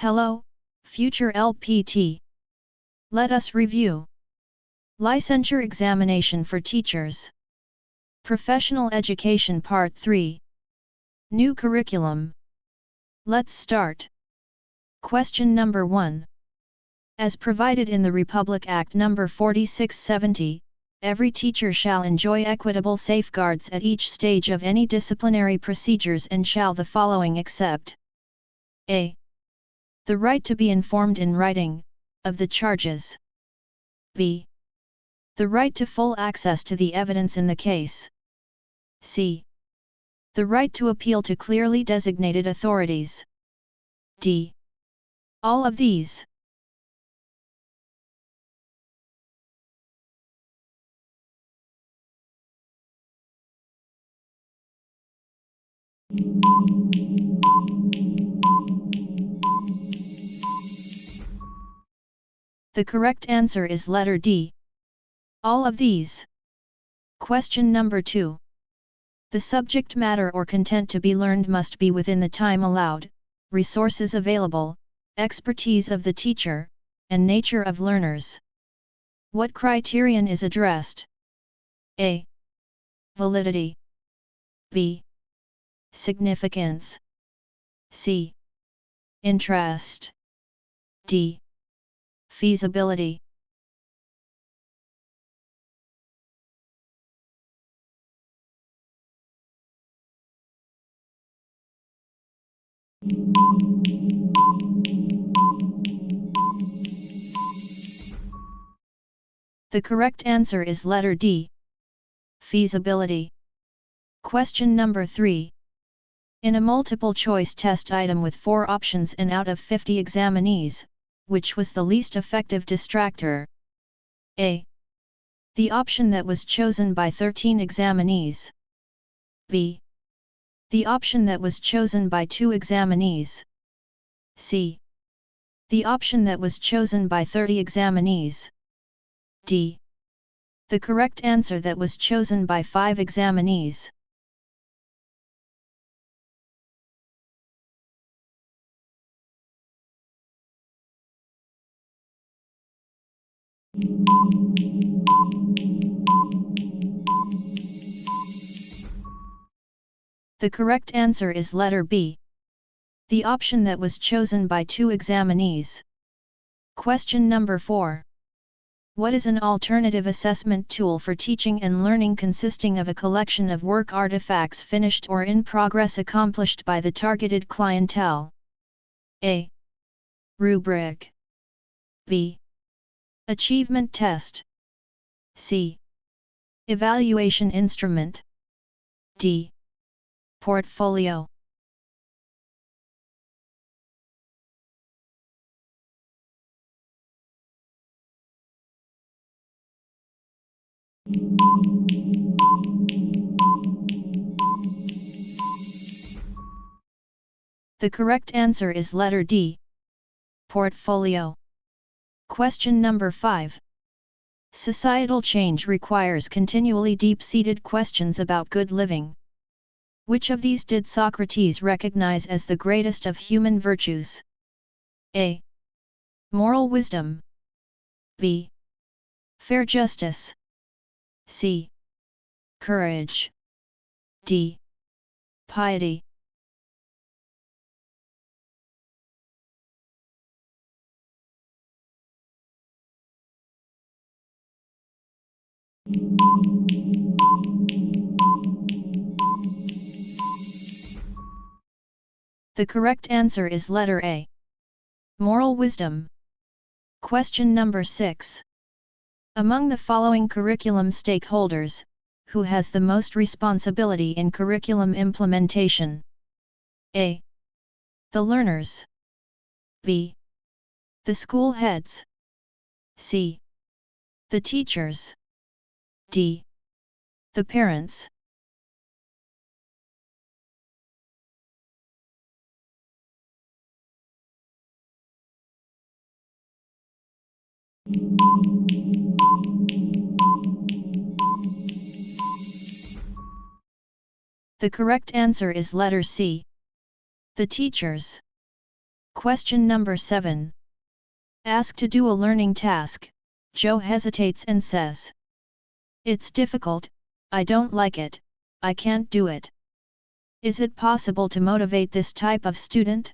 Hello, future LPT. Let us review. Licensure Examination for Teachers. Professional Education Part 3. New Curriculum. Let's start. Question number 1. As provided in the Republic Act No. 4670, every teacher shall enjoy equitable safeguards at each stage of any disciplinary procedures and shall the following accept: A. The right to be informed in writing, of the charges. B. The right to full access to the evidence in the case. C. The right to appeal to clearly designated authorities. D. All of these. The correct answer is letter D. All of these. Question number 2. The subject matter or content to be learned must be within the time allowed, resources available, expertise of the teacher, and nature of learners. What criterion is addressed? A. Validity. B. Significance. C. Interest. D. Feasibility. The correct answer is letter D. Feasibility. Question number 3. In a multiple-choice test item with 4 options and out of 50 examinees, which was the least effective distractor? A. The option that was chosen by 13 examinees. B. The option that was chosen by 2 examinees. C. The option that was chosen by 30 examinees. D. The correct answer that was chosen by 5 examinees. The correct answer is letter B. The option that was chosen by 2 examinees. Question number 4. What is an alternative assessment tool for teaching and learning consisting of a collection of work artifacts finished or in progress accomplished by the targeted clientele? A. Rubric. B. Achievement test. C. Evaluation instrument. D. Portfolio. The correct answer is letter D. Portfolio. Question number 5. Societal change requires continually deep-seated questions about good living. Which of these did Socrates recognize as the greatest of human virtues? A. Moral wisdom. B. Fair justice. C. Courage. D. Piety. The correct answer is letter A. Moral wisdom. Question number 6. Among the following curriculum stakeholders, who has the most responsibility in curriculum implementation? A. The learners. B. The school heads. C. The teachers. D. The parents. The correct answer is letter C. The teachers. Question number 7. Asked to do a learning task, Joe hesitates and says, "It's difficult, I don't like it, I can't do it." Is it possible to motivate this type of student?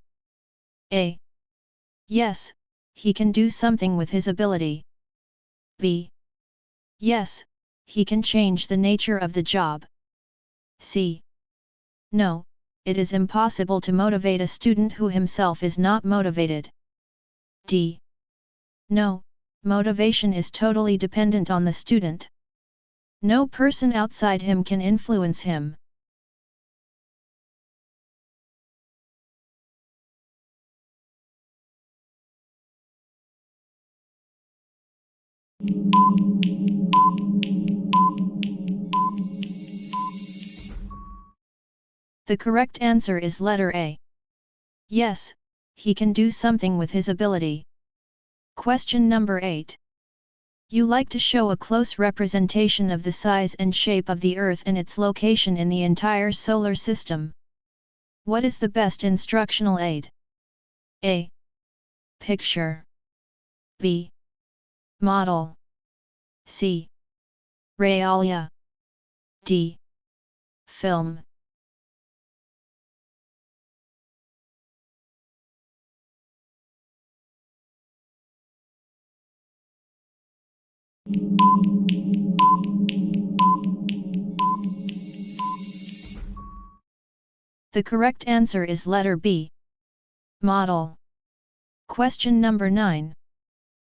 A. Yes, he can do something with his ability. B. Yes, he can change the nature of the job. C. No, it is impossible to motivate a student who himself is not motivated. D. No, motivation is totally dependent on the student. No person outside him can influence him. The correct answer is letter A. Yes, he can do something with his ability. Question number 8. You like to show a close representation of the size and shape of the Earth and its location in the entire solar system. What is the best instructional aid? A. Picture. B. Model. C. Realia. D. Film. The correct answer is letter B. Model. Question number 9.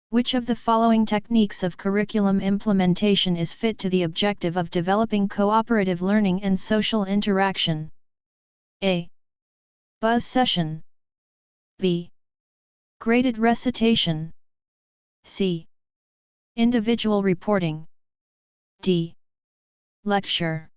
Which of the following techniques of curriculum implementation is fit to the objective of developing cooperative learning and social interaction? A. Buzz session. B. Graded recitation. C. Individual reporting. D. Lecture.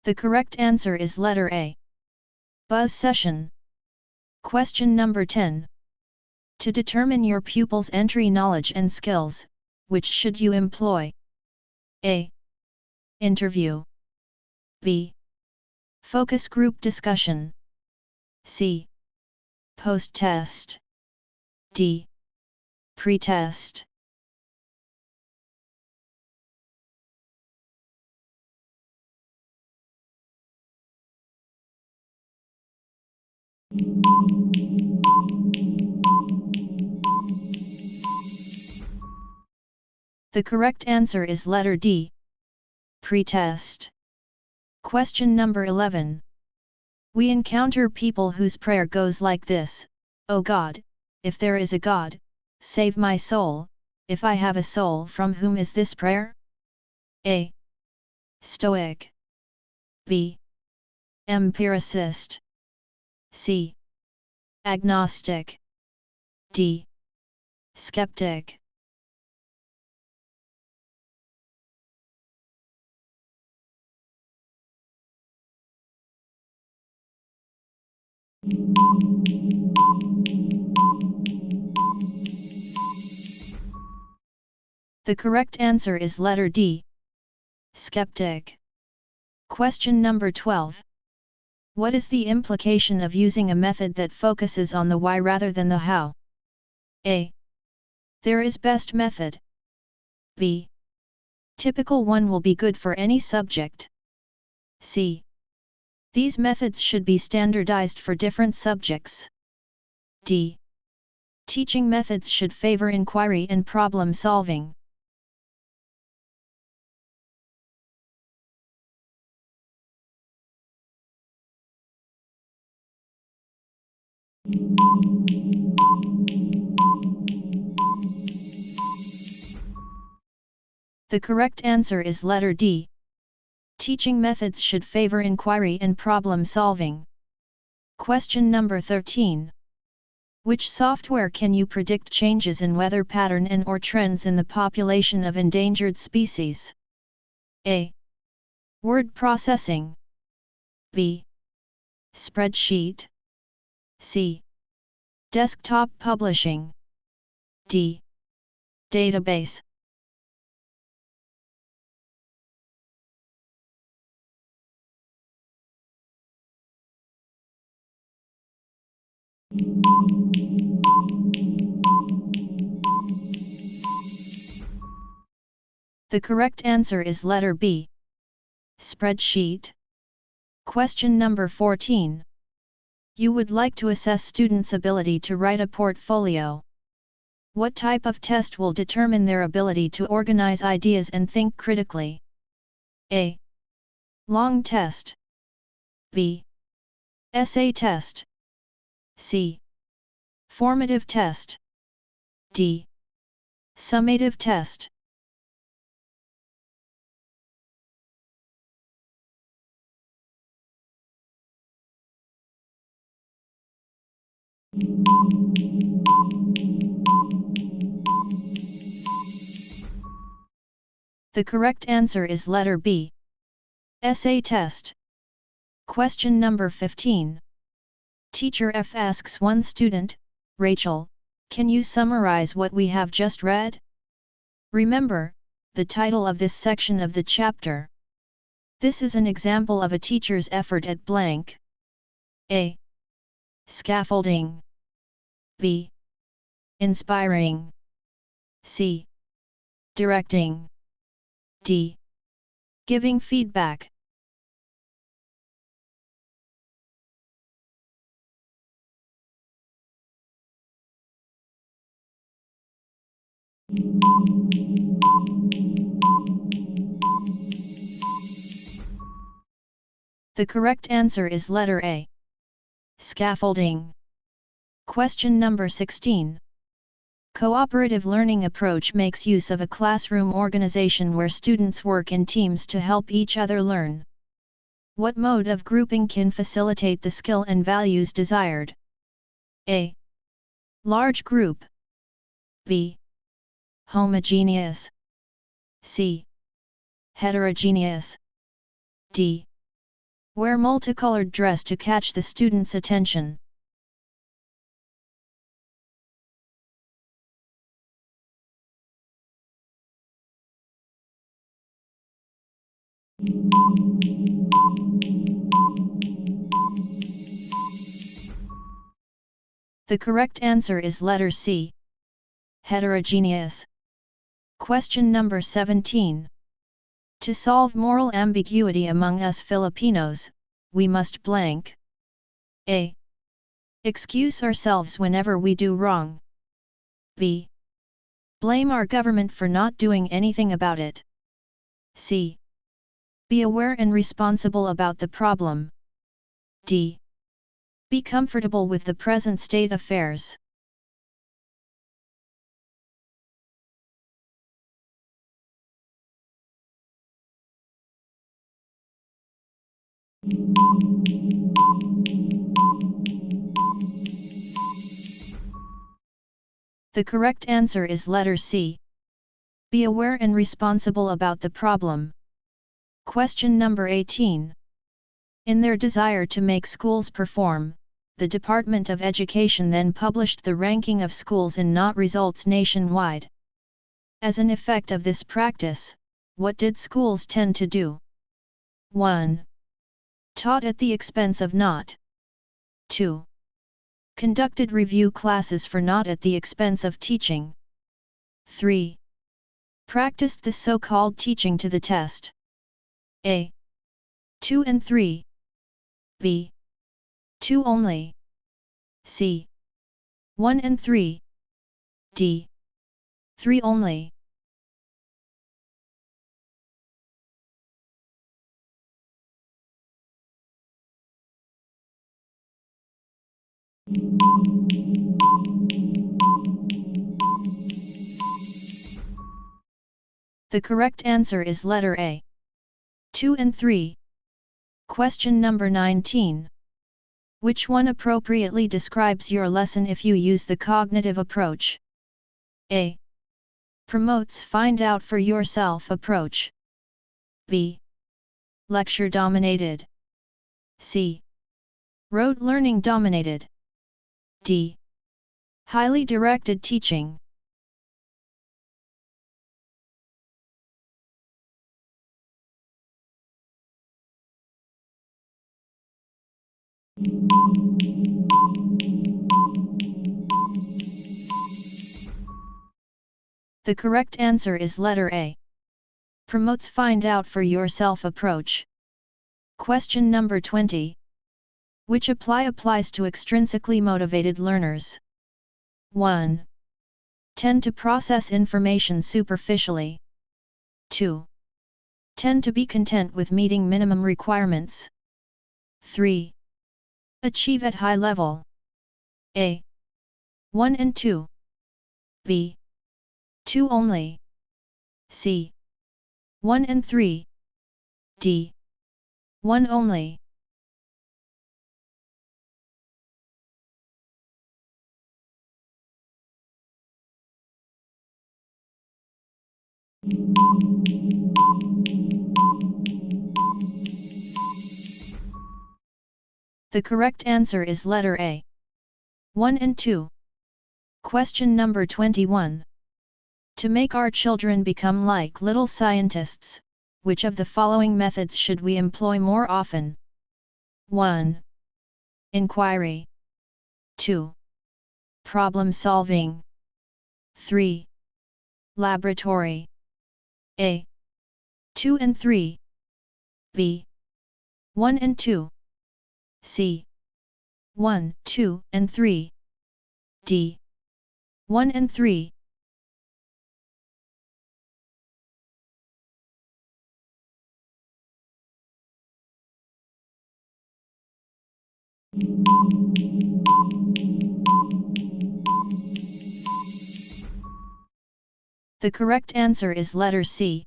The correct answer is letter A. Buzz session. Question number 10. To determine your pupil's entry knowledge and skills, which should you employ? A. Interview. B. Focus group discussion. C. Post-test. D. Pre-test. The correct answer is letter D. Pre-test. Question number 11. We encounter people whose prayer goes like this: "O God, if there is a God, save my soul. If I have a soul, from whom is this prayer?" A. Stoic. B. Empiricist. C. Agnostic. D. Skeptic. The correct answer is letter D. Skeptic. Question number 12. What is the implication of using a method that focuses on the why rather than the how? A. There is best method. B. Typical one will be good for any subject. C. These methods should be standardized for different subjects. D. Teaching methods should favor inquiry and problem solving. The correct answer is letter D. Teaching methods should favor inquiry and problem solving. Question number 13. Which software can you predict changes in weather pattern and/or trends in the population of endangered species? A. Word processing. B. Spreadsheet. C. Desktop publishing. D. Database. The correct answer is letter B. Spreadsheet. Question number 14. You would like to assess students' ability to write a portfolio. What type of test will determine their ability to organize ideas and think critically? A. Long test. B. Essay test. C. Formative test. D. Summative test. The correct answer is letter B. Essay test. Question number 15. Teacher F asks one student, Rachel, can you summarize what we have just read? Remember, the title of this section of the chapter. This is an example of a teacher's effort at blank. A. Scaffolding. B. Inspiring. C. Directing. D. Giving feedback. The correct answer is letter A. Scaffolding. Question number 16. Cooperative learning approach makes use of a classroom organization where students work in teams to help each other learn. What mode of grouping can facilitate the skill and values desired? A. Large group. B. Homogeneous. C. Heterogeneous. D. Wear multicolored dress to catch the student's attention. The correct answer is letter C. Heterogeneous. Question number 17. To solve moral ambiguity among us Filipinos, we must blank. A. Excuse ourselves whenever we do wrong. B. Blame our government for not doing anything about it. C. Be aware and responsible about the problem. D. Be comfortable with the present state affairs. The correct answer is letter C. Be aware and responsible about the problem. Question number 18. In their desire to make schools perform, the Department of Education then published the ranking of schools in NAT results nationwide. As an effect of this practice, what did schools tend to do? 1. Taught at the expense of NAT. 2. Conducted review classes for NAT at the expense of teaching. 3. Practiced the so-called teaching to the test. A. 2 and 3. B. 2 only. C. 1 and 3. D. 3 only. The correct answer is letter A. 2 and 3. Question number 19. Which one appropriately describes your lesson if you use the cognitive approach? A. Promotes find out for yourself approach. B. Lecture dominated. C. Rote learning dominated. D. Highly directed teaching. The correct answer is letter A. Promotes find out for yourself approach. Question number 20. Which applies to extrinsically motivated learners? 1. Tend to process information superficially. 2. Tend to be content with meeting minimum requirements. 3. Achieve at high level. A. 1 and 2. B. 2 only. C. 1 and 3. D. 1 only. The correct answer is letter A. 1 and 2. Question number 21. To make our children become like little scientists, which of the following methods should we employ more often? 1. Inquiry. 2. Problem solving. 3. Laboratory. A. 2 and 3. B. 1 and 2. C. 1, 2, and 3. D. 1 and 3. The correct answer is letter C.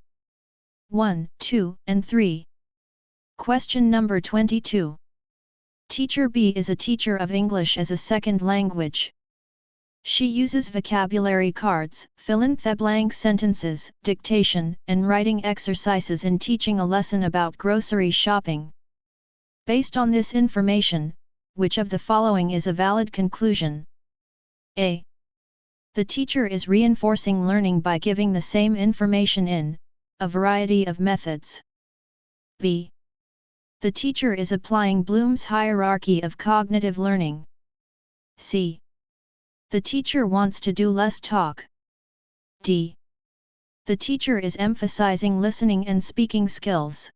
1, 2, and 3. Question number 22. Teacher B is a teacher of English as a second language. She uses vocabulary cards, fill-in-the-blank sentences, dictation, and writing exercises in teaching a lesson about grocery shopping. Based on this information, which of the following is a valid conclusion? A. The teacher is reinforcing learning by giving the same information in a variety of methods. B. The teacher is applying Bloom's hierarchy of cognitive learning. C. The teacher wants to do less talk. D. The teacher is emphasizing listening and speaking skills.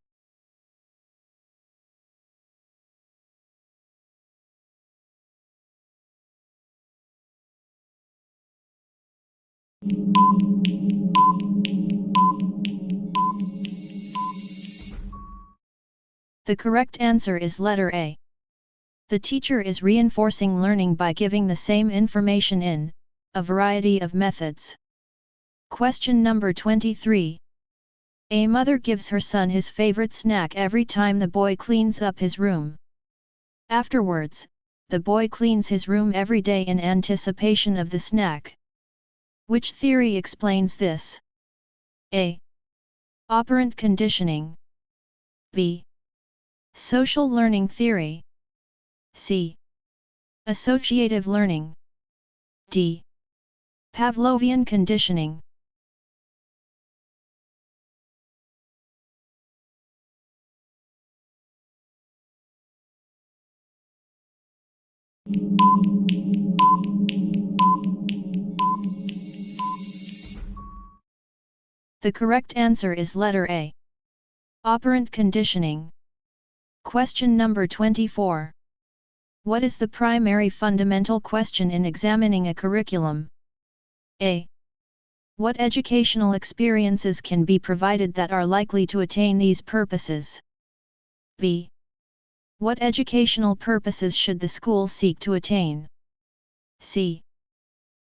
The correct answer is letter A. The teacher is reinforcing learning by giving the same information in a variety of methods. Question number 23. A mother gives her son his favorite snack every time the boy cleans up his room. Afterwards, the boy cleans his room every day in anticipation of the snack. Which theory explains this? A. Operant conditioning. B. Social learning theory. C. Associative learning. D. Pavlovian conditioning. The correct answer is letter A. Operant conditioning. Question number 24. What is the primary fundamental question in examining a curriculum? A. What educational experiences can be provided that are likely to attain these purposes? B. What educational purposes should the school seek to attain? C.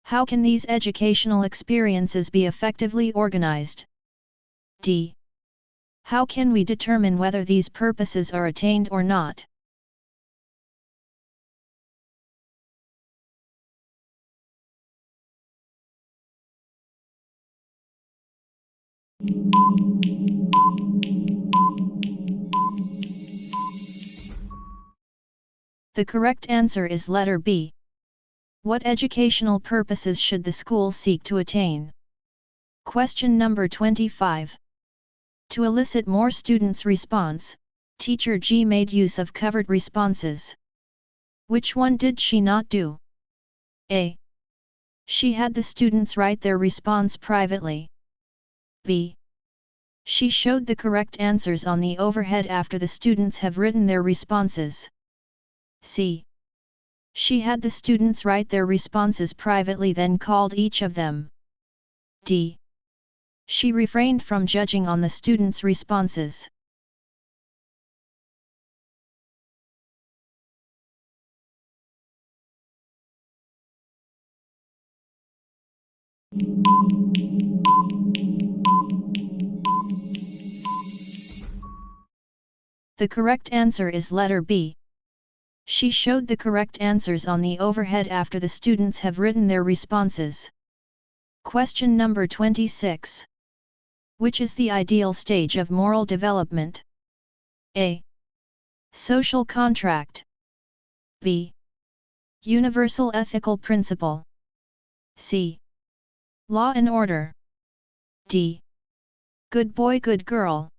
How can these educational experiences be effectively organized? D. How can we determine whether these purposes are attained or not? The correct answer is letter B. What educational purposes should the school seek to attain? Question number 25. To elicit more students' response, Teacher G made use of covert responses. Which one did she not do? A. She had the students write their response privately. B. She showed the correct answers on the overhead after the students have written their responses. C. She had the students write their responses privately then called each of them. D. She refrained from judging on the students' responses. The correct answer is letter B. She showed the correct answers on the overhead after the students have written their responses. Question number 26. Which is the ideal stage of moral development? A. Social contract. B. Universal ethical principle. C. Law and order. D. Good boy good girl.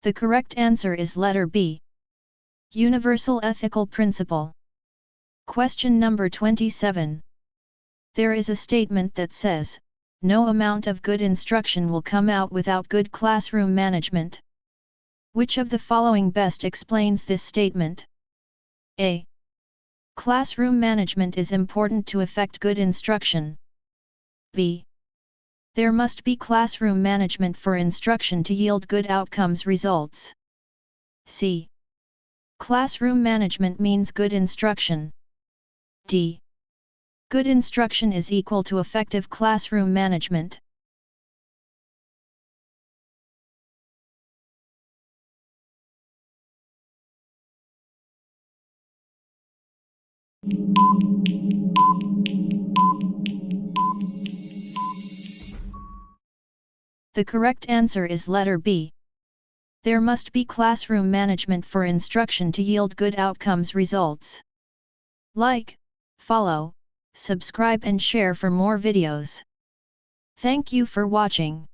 The correct answer is letter B. Universal ethical principle. Question number 27. There is a statement that says, no amount of good instruction will come out without good classroom management. Which of the following best explains this statement? A. Classroom management is important to effect good instruction. B. There must be classroom management for instruction to yield good outcomes results. C. Classroom management means good instruction. D. Good instruction is equal to effective classroom management. The correct answer is letter B. There must be classroom management for instruction to yield good outcomes results. Like, follow, subscribe and share for more videos. Thank you for watching.